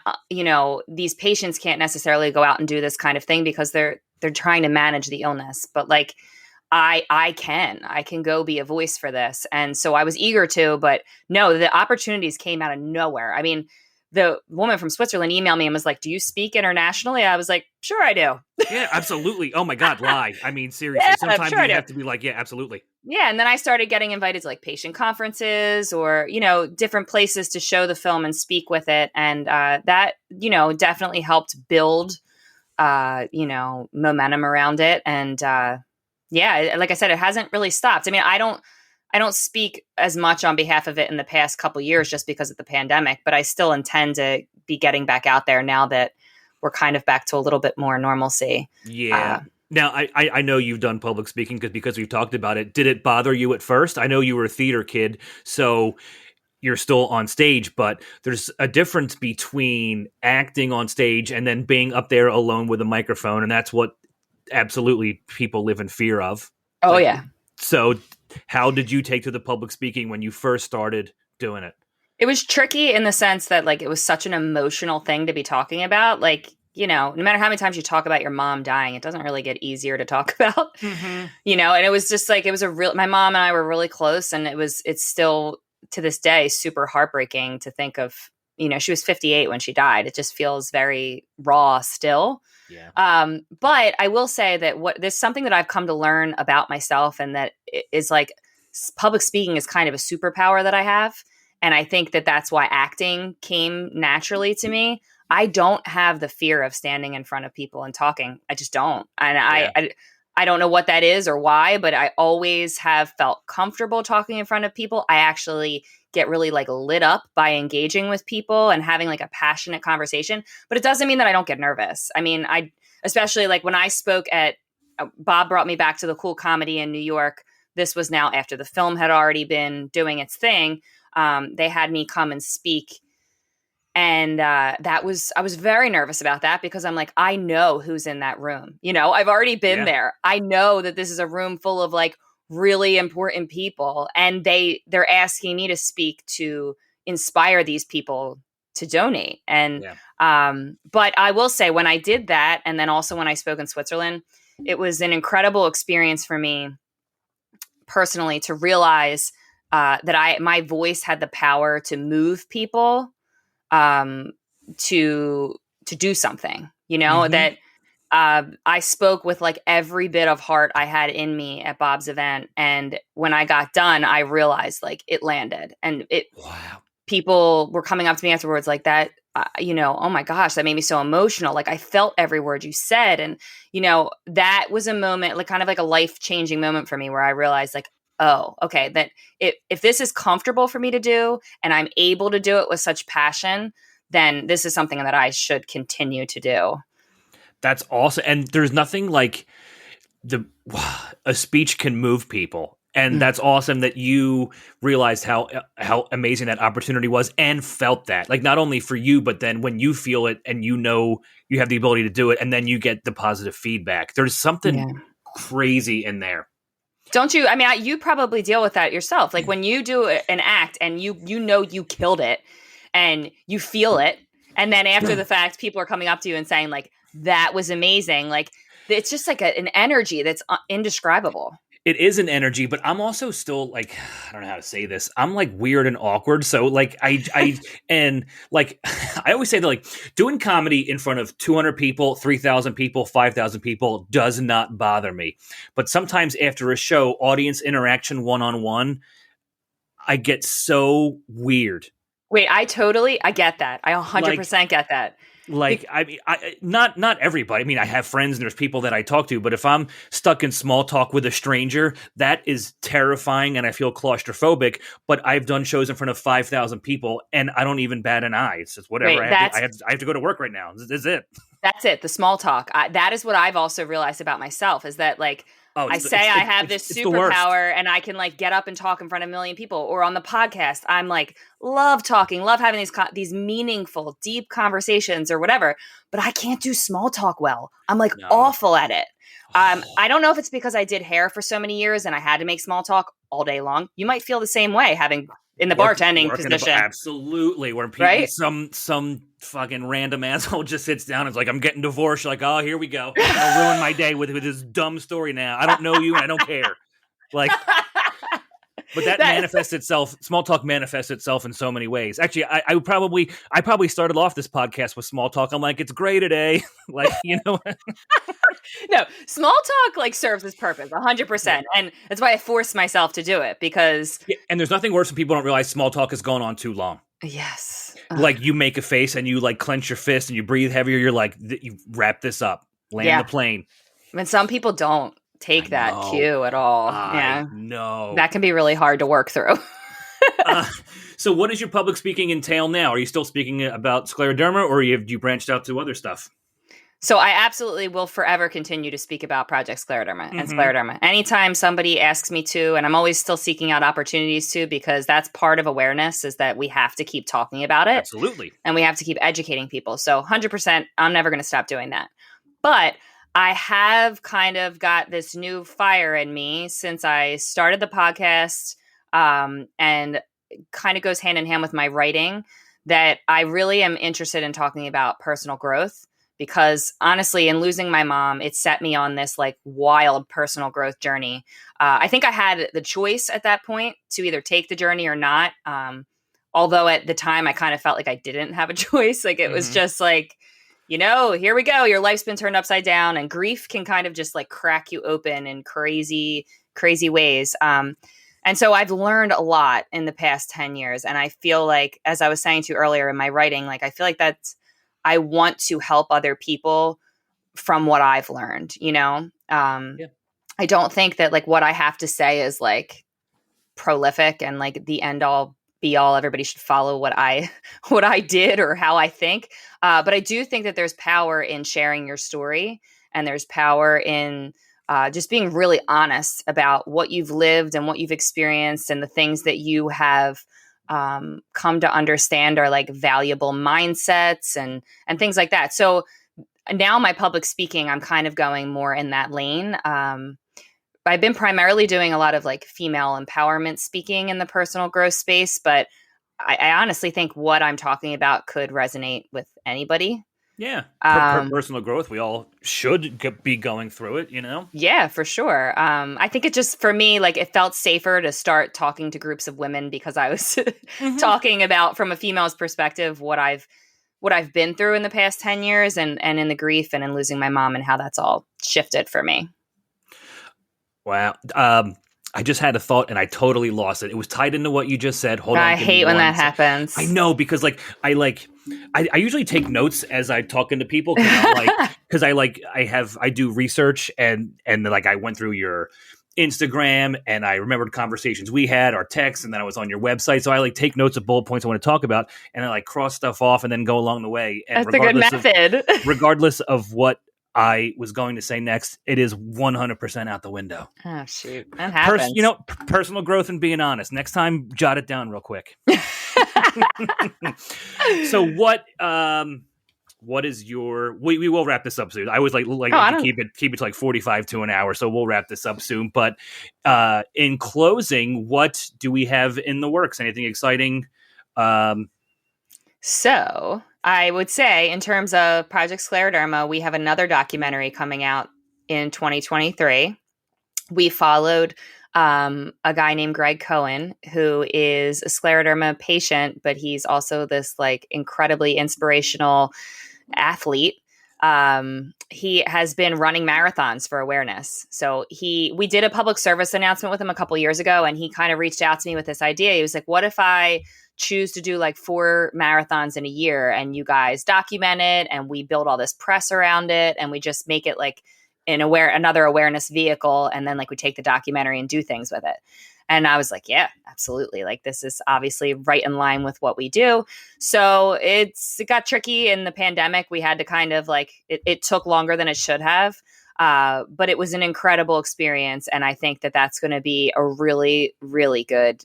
these patients can't necessarily go out and do this kind of thing because they're trying to manage the illness. But like, I can go be a voice for this. And so I was eager to, but no, the opportunities came out of nowhere. I mean, the woman from Switzerland emailed me and was like, "Do you speak internationally?" I was like, "Sure, I do." Yeah, absolutely. Oh my God, lie. I mean, seriously, yeah, sometimes sure you have to be like, yeah, absolutely. Yeah, and then I started getting invited to like patient conferences or, different places to show the film and speak with it. And that, definitely helped build, momentum around it. And like I said, it hasn't really stopped. I mean, I don't speak as much on behalf of it in the past couple of years just because of the pandemic, but I still intend to be getting back out there now that we're kind of back to a little bit more normalcy. Yeah. Now, I know you've done public speaking because we've talked about it. Did it bother you at first? I know you were a theater kid, so you're still on stage, but there's a difference between acting on stage and then being up there alone with a microphone, and that's what absolutely people live in fear of. Oh, yeah. So how did you take to the public speaking when you first started doing it? It was tricky in the sense that like it was such an emotional thing to be talking about. Like, no matter how many times you talk about your mom dying, it doesn't really get easier to talk about, mm-hmm. And it was just like, my mom and I were really close, and it's still to this day super heartbreaking to think of, she was 58 when she died. It just feels very raw still. Yeah. But I will say that there's something that I've come to learn about myself, and that is like public speaking is kind of a superpower that I have. And I think that that's why acting came naturally to me. I don't have the fear of standing in front of people and talking. I just don't. And yeah. I don't know what that is or why, but I always have felt comfortable talking in front of people. I actually get really like lit up by engaging with people and having like a passionate conversation, but it doesn't mean that I don't get nervous. I mean, especially like when I spoke at, Bob brought me back to the Cool Comedy in New York. This was now after the film had already been doing its thing. They had me come and speak. And I was very nervous about that because I'm like, I know who's in that room. I've already been there. I know that this is a room full of like really important people, and they're asking me to speak to inspire these people to donate. And but I will say, when I did that, and then also when I spoke in Switzerland, it was an incredible experience for me personally to realize that my voice had the power to move people to do something, mm-hmm. that I spoke with like every bit of heart I had in me at Bob's event. And when I got done, I realized like it landed, and people were coming up to me afterwards like that, oh my gosh, that made me so emotional. Like I felt every word you said. And, that was a moment, like kind of like a life-changing moment for me where I realized like, oh, okay, that if this is comfortable for me to do and I'm able to do it with such passion, then this is something that I should continue to do. That's awesome. And there's nothing like a speech can move people. And that's awesome that you realized how amazing that opportunity was and felt that. Like, not only for you, but then when you feel it and you know you have the ability to do it, and then you get the positive feedback. There's something crazy in there. Don't you? I mean, you probably deal with that yourself. Like when you do an act and you know you killed it and you feel it, and then after the fact, people are coming up to you and saying like, that was amazing. Like, it's just like an energy that's indescribable. It is an energy, but I'm also still like, I don't know how to say this. I'm like weird and awkward. So like and like, I always say that like doing comedy in front of 200 people, 3,000 people, 5,000 people does not bother me. But sometimes after a show, audience interaction one-on-one, I get so weird. Wait, I get that. I 100% get that. Like, I mean, not everybody. I mean, I have friends and there's people that I talk to, but if I'm stuck in small talk with a stranger, that is terrifying and I feel claustrophobic. But I've done shows in front of 5,000 people and I don't even bat an eye. It's just whatever. Wait, I have to go to work right now. This is it. That's it. The small talk. That is what I've also realized about myself is that like, I have this superpower and I can like get up and talk in front of a million people, or on the podcast, I'm like, love talking, love having these meaningful, deep conversations or whatever, but I can't do small talk well. I'm like awful at it. I don't know if it's because I did hair for so many years and I had to make small talk all day long. You might feel the same way having in the bartending position. Absolutely. Where people, right? Some fucking random asshole just sits down and is like, I'm getting divorced. You're like, oh, here we go. I'll ruin my day with this dumb story now. I don't know you and I don't care. Like, but that manifests itself. Small talk manifests itself in so many ways. Actually, I probably started off this podcast with small talk. I'm like, it's gray today. Like, you know. No, small talk like serves its purpose 100%. And that's why I force myself to do it because. Yeah, and there's nothing worse when people don't realize small talk has gone on too long. Yes. Like you make a face and you like clench your fist and you breathe heavier. You're like, you wrap this up, land the plane. And some people don't take that cue at all. No, that can be really hard to work through. So what does your public speaking entail now? Are you still speaking about scleroderma or have you branched out to other stuff? So I absolutely will forever continue to speak about Project Scleroderma and Scleroderma. Anytime somebody asks me to, and I'm always still seeking out opportunities to, because that's part of awareness is that we have to keep talking about it. Absolutely. And we have to keep educating people. So 100%, I'm never going to stop doing that. But I have kind of got this new fire in me since I started the podcast, and kind of goes hand in hand with my writing, that I really am interested in talking about personal growth. Because honestly, in losing my mom, it set me on this like wild personal growth journey. I think I had the choice at that point to either take the journey or not. Although at the time I kind of felt like I didn't have a choice. Like it was just like, you know, here we go. Your life's been turned upside down, and grief can kind of just like crack you open in crazy, crazy ways. And so I've learned a lot in the past 10 years. And I feel like, as I was saying to you earlier in my writing, like I feel like I want to help other people from what I've learned, you know? I don't think that like what I have to say is like prolific and like the end all be all. Everybody should follow what I did or how I think. But I do think that there's power in sharing your story, and there's power in just being really honest about what you've lived and what you've experienced and the things that you have come to understand are like valuable mindsets and things like that. So now my public speaking, I'm kind of going more in that lane. I've been primarily doing a lot of like female empowerment speaking in the personal growth space, but I honestly think what I'm talking about could resonate with anybody. Yeah. Personal growth. We all should be going through it, you know? Yeah, for sure. I think it just, for me, like it felt safer to start talking to groups of women because I was talking about from a female's perspective, what I've been through in the past 10 years and in the grief and in losing my mom and how that's all shifted for me. Wow. I just had a thought and I totally lost it. It was tied into what you just said. Hold on. I hate when that happens. I know, because like I usually take notes as I talking to people because I do research and like I went through your Instagram, and I remembered conversations we had, our texts, and then I was on your website. So I like take notes of bullet points I want to talk about, and I like cross stuff off and then go along the way. And That's a good method. Regardless of what I was going to say next, it is 100% out the window. Oh, shoot. That happens. Personal growth and being honest. Next time, jot it down real quick. So what is your? We will wrap this up soon. I always like to keep it to like 45 to an hour, so we'll wrap this up soon. But in closing, what do we have in the works? Anything exciting? So I would say, in terms of Project Scleroderma, we have another documentary coming out in 2023. We followed a guy named Greg Cohen, who is a scleroderma patient, but he's also this like incredibly inspirational athlete. He has been running marathons for awareness. So we did a public service announcement with him a couple years ago, and he kind of reached out to me with this idea. He was like, what if I choose to do like 4 marathons in a year, and you guys document it, and we build all this press around it, and we just make it like another awareness vehicle, and then like we take the documentary and do things with it. And I was like, yeah, absolutely. Like, this is obviously right in line with what we do. So it got tricky in the pandemic. We had to kind of like, it took longer than it should have. But it was an incredible experience. And I think that that's going to be a really, really good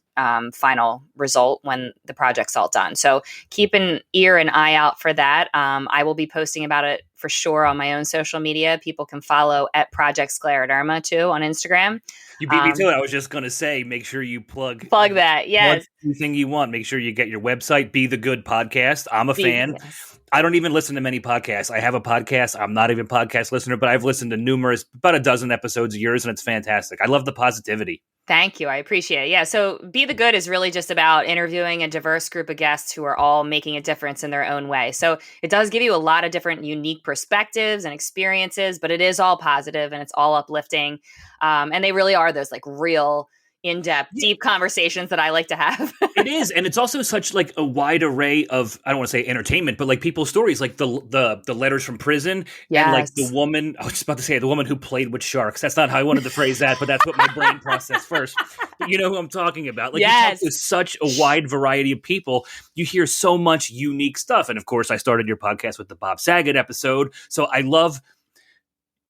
final result when the project's all done. So keep an ear and eye out for that. I will be posting about it for sure on my own social media. People can follow at Project Scleroderma too on Instagram. You beat me to it. I was just going to say, make sure you plug that. Yes. Anything you want. Make sure you get your website, Be the Good Podcast. I'm a fan. Yes. I don't even listen to many podcasts. I have a podcast. I'm not even a podcast listener, but I've listened to about a dozen episodes of yours, and it's fantastic. I love the positivity. Thank you. I appreciate it. Yeah. So Be the Good is really just about interviewing a diverse group of guests who are all making a difference in their own way. So it does give you a lot of different unique perspectives and experiences, but it is all positive and it's all uplifting. And they really are those like real in-depth, deep conversations that I like to have. It is. And it's also such like a wide array of, I don't want to say entertainment, but like people's stories, like the letters from prison. Yes. And like the woman, I was just about to say the woman who played with sharks. That's not how I wanted to phrase that, but that's what my brain processed first. But you know who I'm talking about. Like, yes. You talk to such a wide variety of people. You hear so much unique stuff. And of course, I started your podcast with the Bob Saget episode. So I love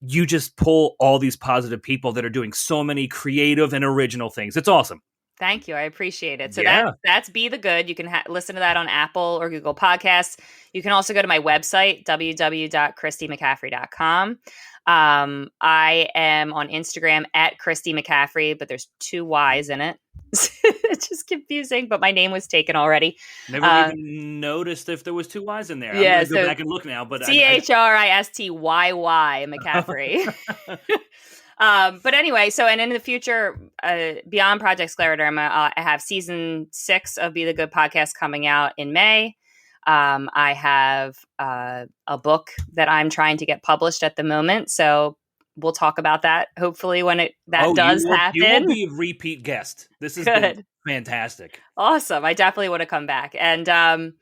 you just pull all these positive people that are doing so many creative and original things. It's awesome. Thank you. I appreciate it. So that's Be the Good. You can listen to that on Apple or Google Podcasts. You can also go to my website, www.christymccaffrey.com. I am on Instagram at Christy McCaffery, but there's 2 Y's in it. It's just confusing, but my name was taken already. Never even noticed if there was 2 Y's in there. Yeah, I'm going to go back and look now. But CHRISTYY McCaffery. But anyway, and in the future, beyond Project Scleroderma, I have season 6 of Be the Good Podcast coming out in May. I have a book that I'm trying to get published at the moment. So we'll talk about that hopefully when that does happen. You will be a repeat guest. This is good. Fantastic. Awesome. I definitely want to come back. And and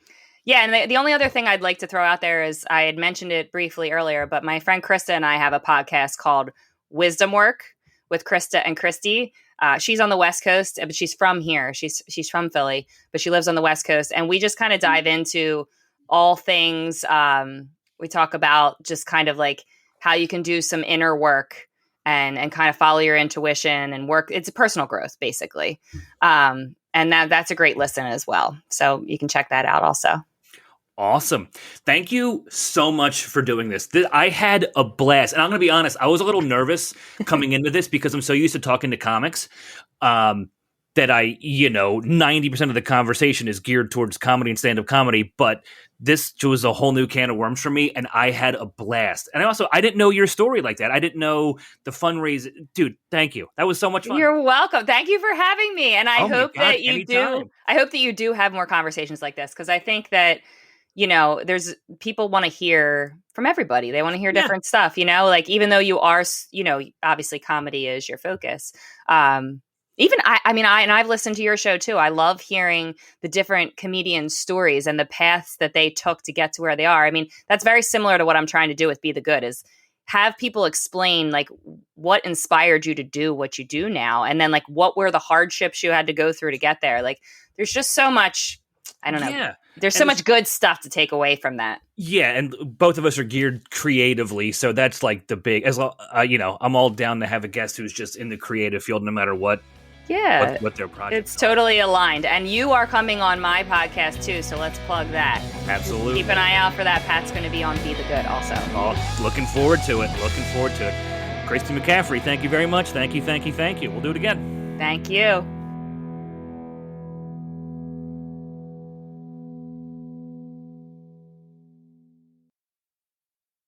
the only other thing I'd like to throw out there is I had mentioned it briefly earlier, but my friend Krista and I have a podcast called Wisdom Work with Krista and Christy. She's on the West Coast, but she's from here. She's from Philly, but she lives on the West Coast. And we just kind of dive into all things. We talk about just kind of like how you can do some inner work and kind of follow your intuition and work. It's a personal growth, basically. And that's a great listen as well. So you can check that out also. Awesome. Thank you so much for doing this. I had a blast. And I'm going to be honest, I was a little nervous coming into this because I'm so used to talking to comics that 90% of the conversation is geared towards comedy and stand-up comedy. But this was a whole new can of worms for me, and I had a blast. And I didn't know your story like that. I didn't know the fundraiser. Dude, thank you. That was so much fun. You're welcome. Thank you for having me. And I hope that you anytime. I hope that you do have more conversations like this, because I think that there's people want to hear from everybody. They want to hear different stuff, like even though you are, obviously comedy is your focus. Even I've listened to your show too. I love hearing the different comedians' stories and the paths that they took to get to where they are. I mean, that's very similar to what I'm trying to do with Be the Good, is have people explain like what inspired you to do what you do now, and then like what were the hardships you had to go through to get there. Like there's just so much, I don't know. Yeah. There's so much good stuff to take away from that. Yeah, and both of us are geared creatively, so that's like the big, as I'm all down to have a guest who's just in the creative field no matter what. Yeah, what their project. It's totally aligned. And you are coming on my podcast too, so let's plug that. Absolutely. Keep an eye out for that. Pat's going to be on Be the Good also. Oh, looking forward to it. Christy McCaffery, thank you very much. Thank you. We'll do it again. Thank you.